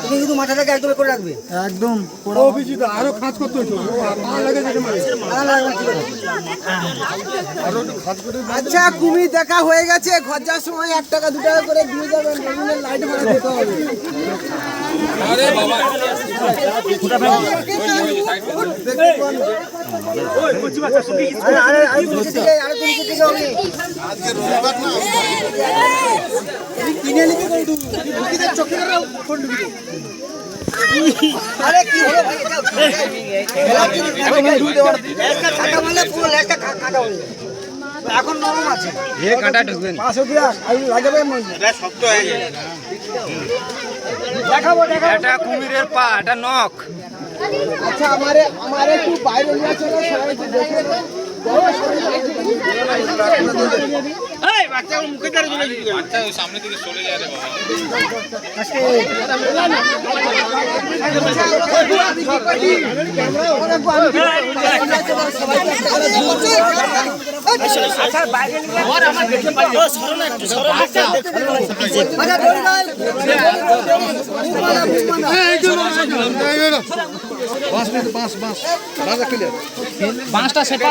তুমি শুধু মাথাটাকে একদম করে রাখবে, একদম আরো খাঁজ করতে হতো। আচ্ছা কুমির দেখা হয়ে গেছে, ঘর যাওয়ার সময় 1 টাকা 2 টাকা করে দিয়ে যাবেন, লাইট ভাড়া দিতে হবে। আরে কি হলো এখন নরম আছে, কাঁটা ঢুকবেন পাশে দিয়া লাগাবে, শক্ত হয়ে যায়। দেখাবো এটা কুমিরের পা, এটা নখ। আচ্ছা আমারে একটু বাইরে নিয়ে চলো, সবাই একটু দেখে এই বাচ্চা মুখে ধরে চলে যাবে, বাচ্চা সামনে দিকে চলে যায় রে বাবা। আচ্ছা বাইরে নিয়ে আর আমার দেখতে পাই, সরো না একটু, সরো আচ্ছা আচ্ছা ধরে নাও, এই বাস বাঁশটা সেটা